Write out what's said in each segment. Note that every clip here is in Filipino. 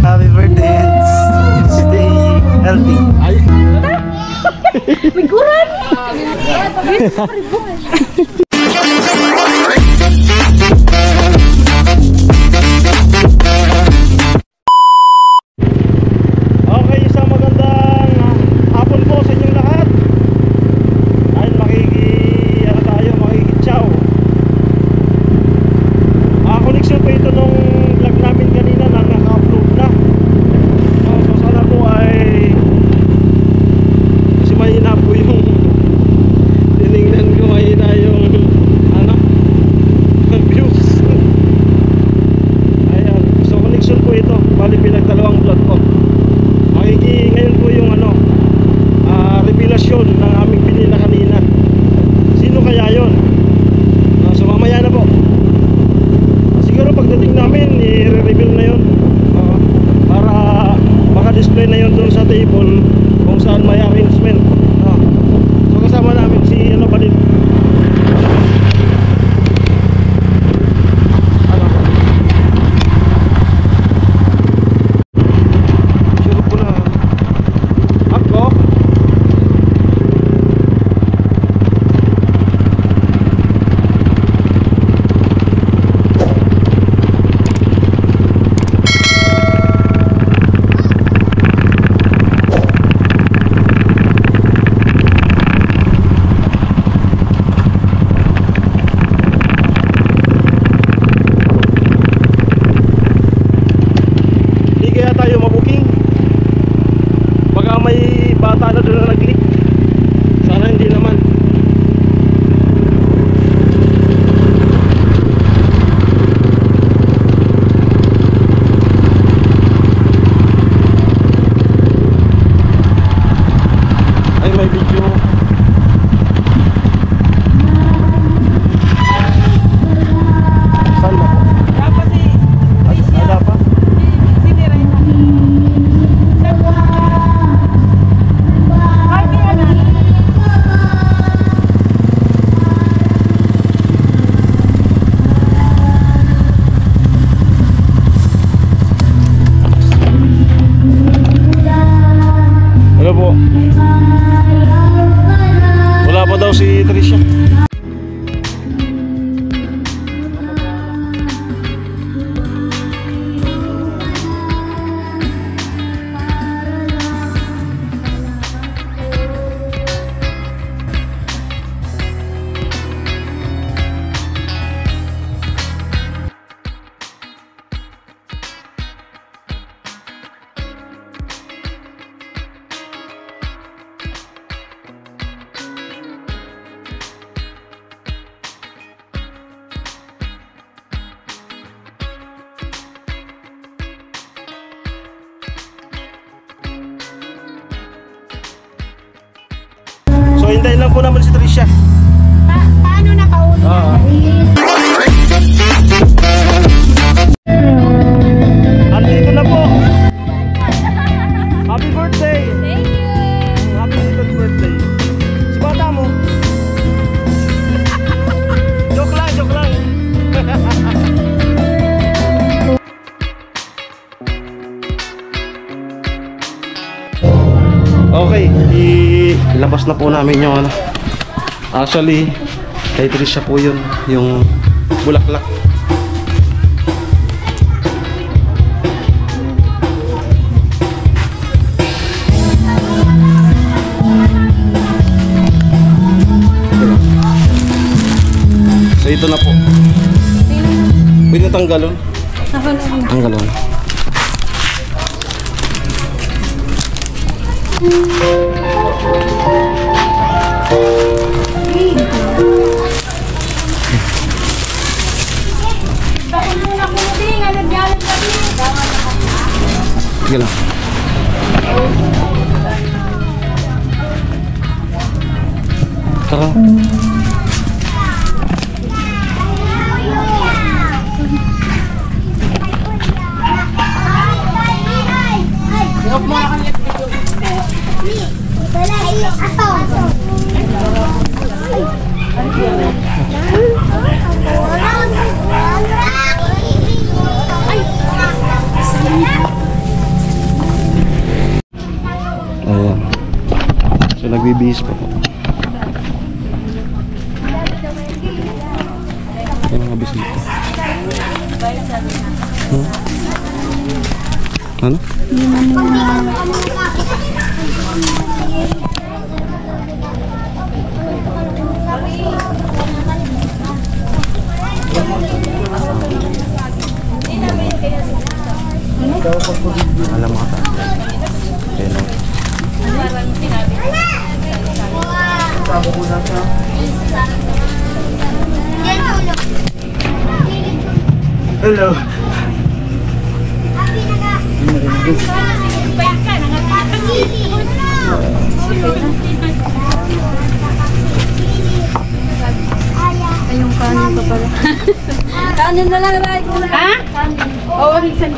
Happy birthday. Stay healthy. May kuran! Okay, isang magandang hapon po sa inyong lahat. Dahil makikitsaw. Connection po ito nung vlog namin kanina na naka-upload na. So sana po ay kasi mahina po yung tinignan ko, mahina yung views. Ayan, so connection po ito, bali pinagdalawang vlog ko. Ngayon po yung revelasyon ng aming pinila kanina. Sino kaya yun? So mamaya na po. Siguro pagdating namin i-reveal na yun, para maka-display na yun doon sa table kung saan may arrangement. So kasama namin si Balit. Sure po na ako. Tayo mabuking, baka may bata na doon na nag-leak. Sana hindi naman. Ay, may video. Saan ba po? Dapat eh. Ada pa? Ano po? Wala pa daw si Tricia. So hintayin lang po naman si Tricia. Paano nakaulog? Andito na po. Happy birthday. Thank you! Happy little birthday. Si bata mo. Joke lang, joke lang. Okay, ilabas na po namin yung actually kay Tricia po yun, yung bulaklak. So ito na po. Pwede tanggalon. Tanggalon. Sige lang. Tara. Nagbibihis pa po. Yan ang bisita. Ano? Alam mo ka. Hello. Ayong kanin pa pala. Kanin na lang ba? Ha? Oo, minsan.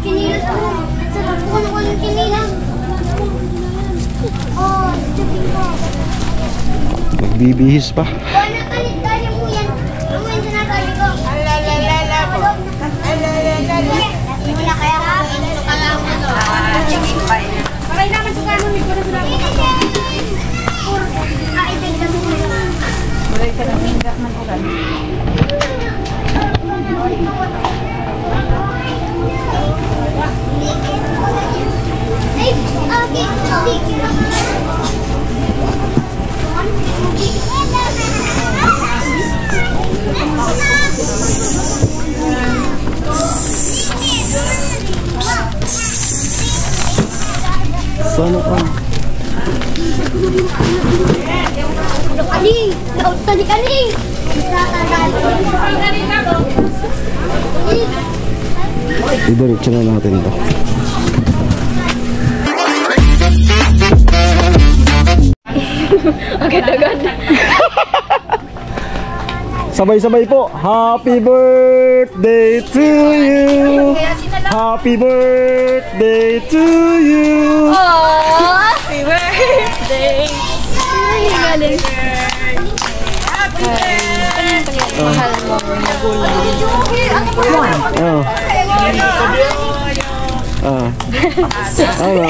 Kinilas mo. Sa pagpunan ko ng kinilas. Oh, stupid ko. Nagbibihis pa. Wala kalit tayo po yan. Ang mga sinasali ko. Alalalala po. Alalalala. Wala kaya ka. Pakay naman sa kanon. May kuna sila ko. Kaitag na mo. Mulay ka ng hingga man ulan. Sana ka. Ali! Laot tali kali! Idiretso na natin ito. Agad-agad. Sabay-sabay po. Happy birthday to you. Happy birthday to you. Oh, happy birthday. Ay, galing. Mahal mo na gulay. Oh. Ah. Ano?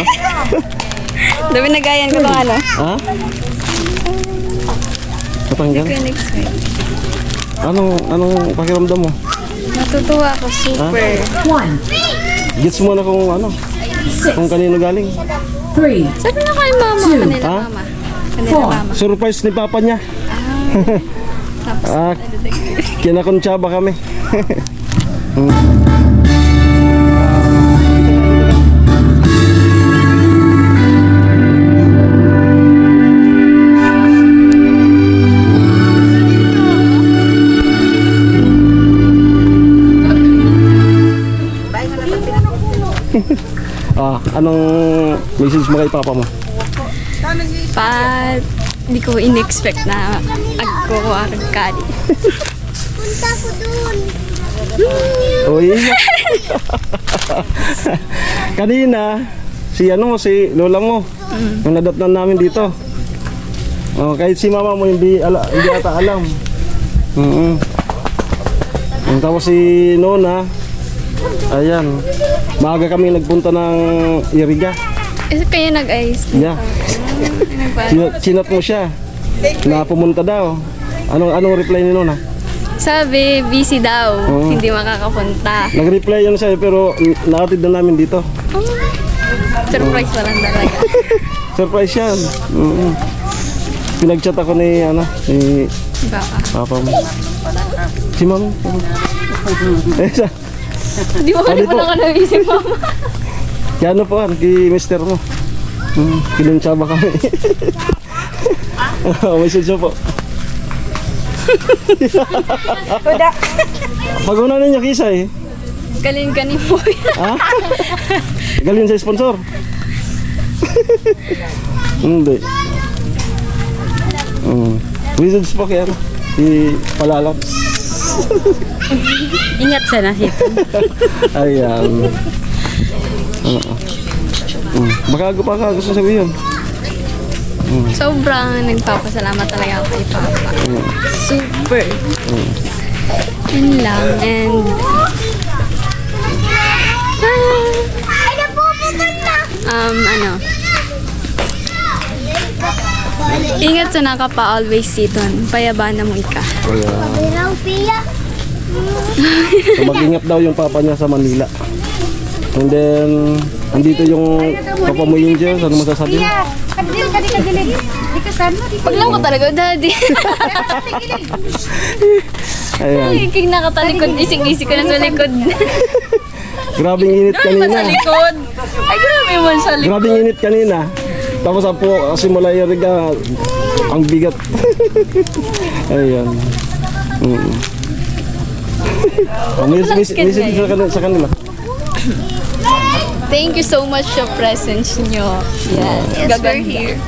Dami nagayan ko itong ano. Ha? Katanggal? expect. Anong pakiramdam mo? Natutuwa ako, super. Gets mo na kung kanino galing. Sabi na kay mama. Kanila Ha? mama. Kanila mama. Surprise ni papa niya. Ah, kinakontsaba kami. Anong message mo kay papa mo? Hindi ko in-expect na agko-arangkali. Punta ko dun. Uy. Kanina, si lola mo, yung nadatnan namin dito. Oh, kahit si mama mo hindi ata alam. Tapos si Nona, ayan, maaga kami nagpunta ng Iriga. Kaya nag-ayos. Yeah. Sinat mo siya na pumunta daw. Anong reply ni Nona? Sabi, busy daw. Hindi makakapunta. Nag-reply yun sa'yo pero nakatid na namin dito. Surprise pa lang talaga. Surprise yan. Pinag-chat ako ni Baka. papa mo. Si mama. Hindi mo Ano po? na ka naisip, mama. Kaya po kay mister mo. Kinuntsaba kami. Message mo po. Pag-una ninyo kisay. Galing mo yan. Ha? Galing sa sponsor. Hindi. Message po kaya si Palalap. Ingat sana sito. Ayan. Baka gusto sabihin. Sobrang nagpapasalamat talaga ako kay Papa. Super. Yun lang. And Ay, napuputol na! ano, ingat sa nakapa always siton. Payabana mo ika. Kaya, Bilang Pia. so mag-ingat daw yung papa niya sa Manila. And then, andito yung papa mo Angel. Ano masasabi? Paglang ko talaga, daddy. Ayan. King nakatalikod, ising-isig ko na sa likod. Grabing init kanina. Sa likod. Ay, grabe man sa likod. Grabing init kanina. Tapos po, simula yung riga, ang bigat. Ayan. Message sa kanila. Thank you so much sa presence nyo. Yes, we're here.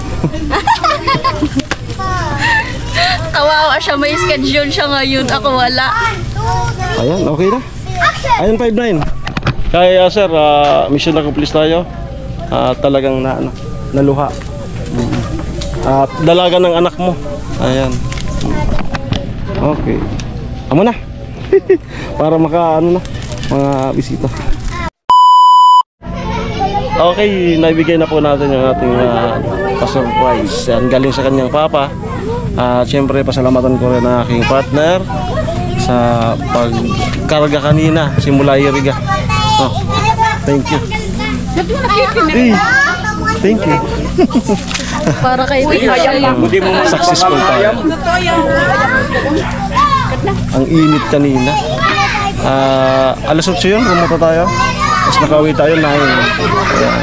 Kawawa siya, may schedule siya ngayon. Ako wala. Ayan, okay na. Ayan, 5-9. Kaya sir, mission accomplished tayo. Talagang naluha. At dalaga ng anak mo. Ayan. Okay. Amo na. Para maka mga bisita. Okay, naibigay na po natin yung ating pa-surprise. Yan, galing sa kanyang papa. Siyempre, pasalamatan ko rin ang aking partner sa pagkarga kanina, simula iriga. Oh, thank you. Thank you. Para kay Successful tayo. Ang init kanina. Alas 8 yun, rumunta tayo. Mas nakauwi tayo na yun. Ayan.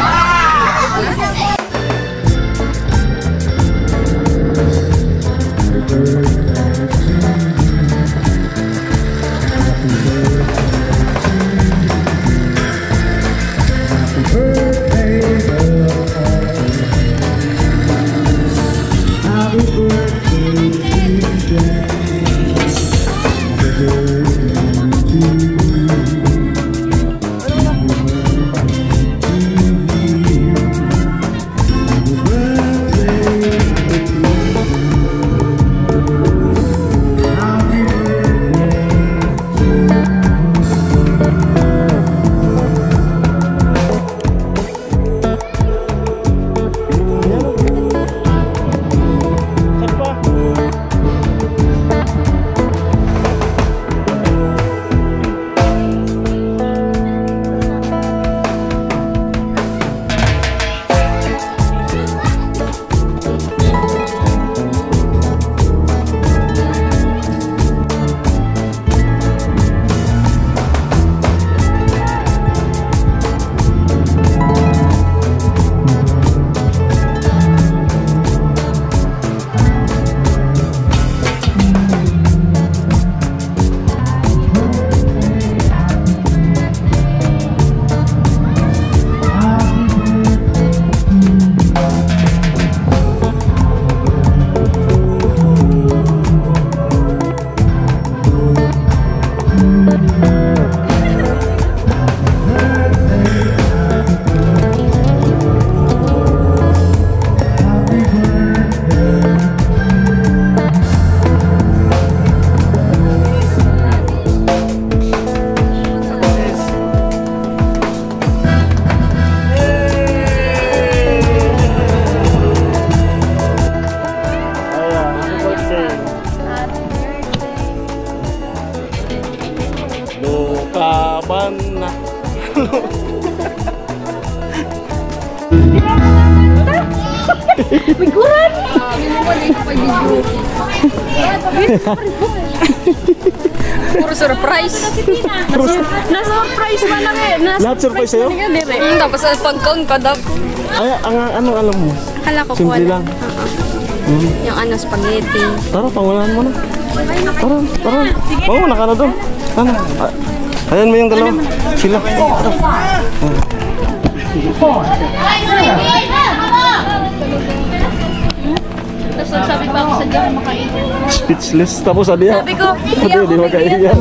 Puro surprise. Na-surprise pa lang eh. Lahat surprise sa'yo? Tapos pagkong kadap. Ay, anong alam mo? Akala ko Simple lang. Yung spaghetti. Tara, pangunahan mo na. Tara. Panguna ka na doon. Ano? Ayan mo yung dalawa. Sila. Tapos nagsabi pa ako sa diyan makain. Speechless. Tapos sabi niya. Sabi ko, hindi ako makaiyan.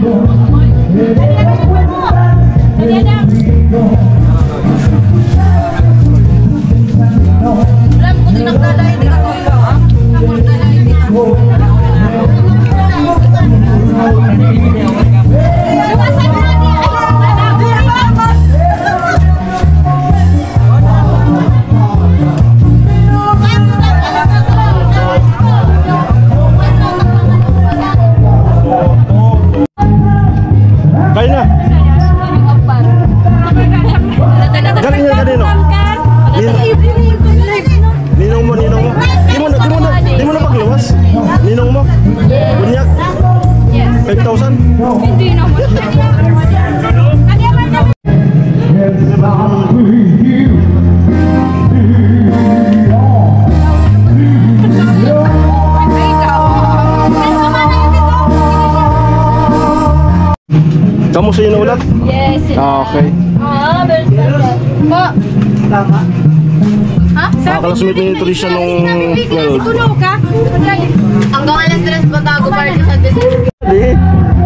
Alam ko din nagdalay, hindi ka tuyo, ha? Nagdalay, hindi ka. Kain na. Galing yan kanino? Ninong mo, ninong mo. Di mo na pagluwas. Ninong mo. Bunyak. 5,000. Hindi naman. Kamusta yun ulat? Yes. Okay. Po. Tama. Ha? Nakalasmit ni Trisha nung 12. Tulog ka? Hanggang alas 3 patago party sa December. Di?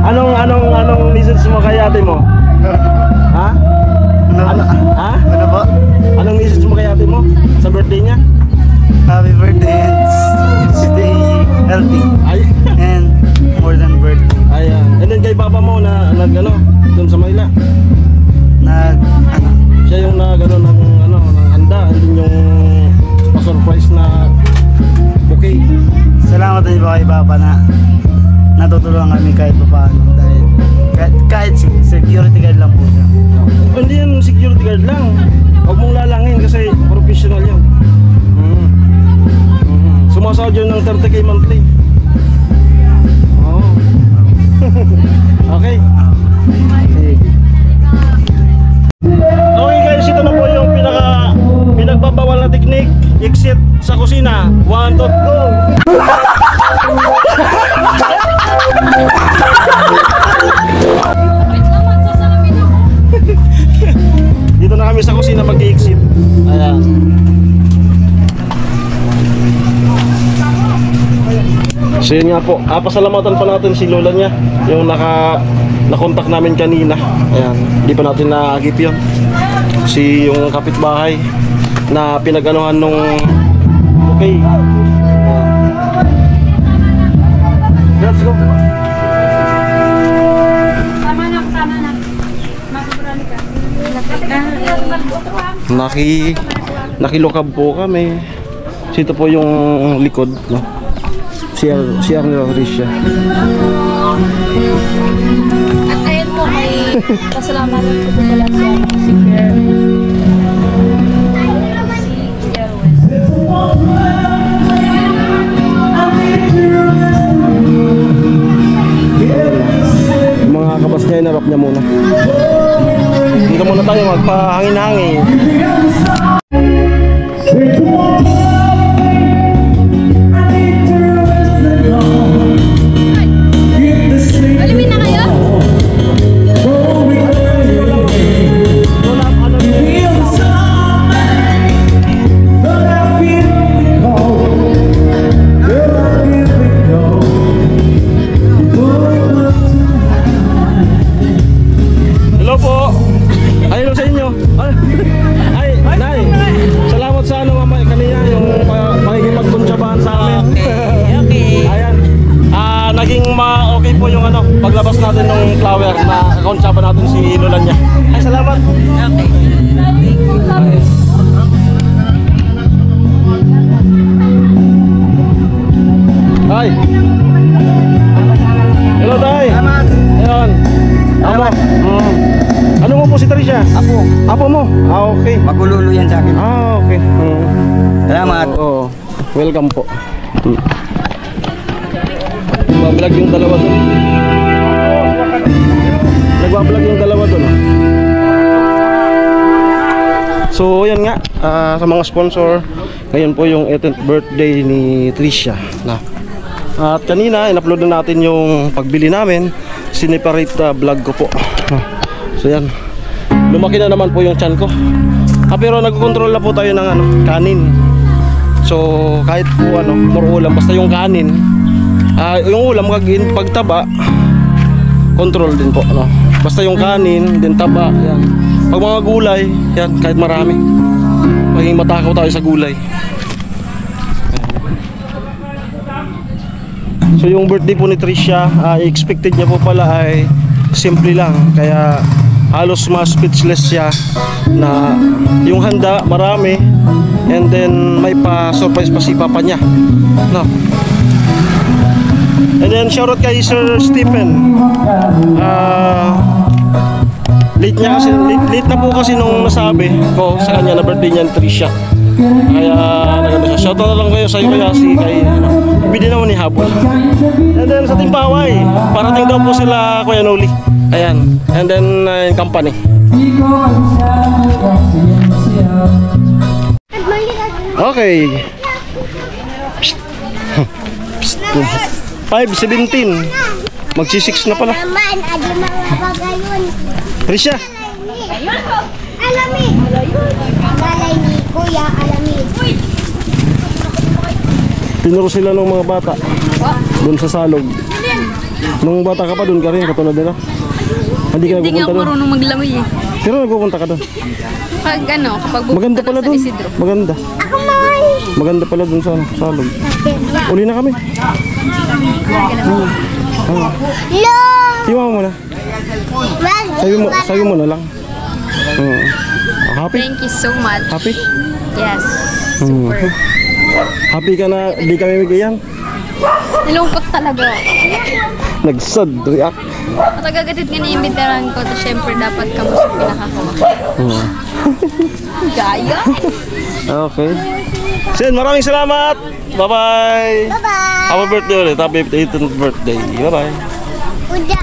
Anong message mo kay ate mo? Ha? Ha? Ano po? Anong message mo kay ate mo? Sa birthday niya? Happy birthday and stay healthy Ay. and more than birthday. Ayan. And then kay papa mo na doon sa Maynila. Siya yung ng handa, and then yung pa-surprise na bouquet. Salamat din po kay Papa na natutulungan kami kahit paano dahil kahit security guard lang po siya. Hindi yan security guard lang. Huwag mong lalangin kasi professional yun. Sumasahod yun ng 30K monthly. Oo. Okay. Okay guys, ito na po yung pinagbabawal na technique. Exit sa kusina. 1, 2, go! Dito na kami sa kusina mag-exit. Ayan. So yun nga po, pasalamatan pa natin si lola niya, yung nakontak namin kanina. Ayan, hindi pa natin nakagip yun. Si yung kapitbahay na pinag-anuhan nung okay. Let's go. Tama na. Masubrali ka. Nakilokab po kami. Ito po yung likod, no? CR nila Trisha. At ayun po ay pasalamatan ko po pala si Pierre. Si Pierre West. Yung mga kabas niya, inarap niya muna. Dito muna tayo magpahangin-hangin. Alimin na kayo? Hello po. Ayun sa inyo. Ay, Nay. Salamat sa kanina yung pakikipagkuntsabahan sa amin. Okay. Ayan. Naging okay po yung paglabas natin ng flower na kakuntsaba natin si lola niya. Ay, salamat. Okay. Hi. Hello, Tay. Salamat! Ayun. Amo. Ano mo po si Trisha? Apo mo? Okay. Magululo yan sa akin. Okay. Salamat! Oo. Welcome po. Nagbablog yung dalawa doon. Nagbablog yung dalawa doon. So, yan nga. Sa mga sponsor, ngayon po yung 18th birthday ni Trisha. At kanina, in-upload na natin yung pagbili namin. Sineparate vlog ko po. So, yan. Lumaki na naman po yung tiyan ko. Pero nagkocontrol na po tayo ng kanin. So, kahit po more ulam, basta yung kanin. Yung ulam pagtaba, control din po, ano. Basta yung kanin, din taba, yan. Pag mga gulay, yan, kahit marami. Maging matakaw tayo sa gulay. So yung birthday po ni Tricia, expected niya po pala ay simple lang. Kaya halos mas speechless siya na yung handa marami, and then may pa-surprise pa si papa niya, no? And then shoutout kay Sir Stephen. Late niya kasi, late na po kasi nung nasabi ko sa kanya na birthday niya ni Tricia. Kaya nagano siya. Shoutout na lang kayo sa iyo kaya si kay ano, bidi naman ni Habol. And then sa Timbaway, parating daw po sila Kuya Noli. Ayan. And then in company. Okay. Psst. Psst. 5:17. Magsi-6 na pala. Naman, adi mga bagayon. Tricia. Alamin. Balay ni Kuya Alamin. Tinuro sila ng mga bata doon sa salog. Nung bata ka pa doon ka rin, katulad nila. Hindi ka Hindi nga nagpupunta ako doon. marunong maglangoy eh. Pero nagpupunta ka doon. Pag ano, kapag Maganda pala sa doon. Isidro. Maganda. Ako may. Maganda pala doon sa salog. Uli na kami. Lo. Iwan mo na. Sabi mo na lang. Happy? Thank you so much. Happy? Yes. Super. Happy ka na di kami bigyan? Nilungkot talaga. Nagsad react. Matagagatid nga na-imbitaran ko. Tapos syempre dapat ka mo sa pinakakuha. Gaya. Okay. Sen, maraming salamat. Bye-bye. Bye-bye. Happy birthday ulit. Happy 18th birthday. Bye-bye. Udah.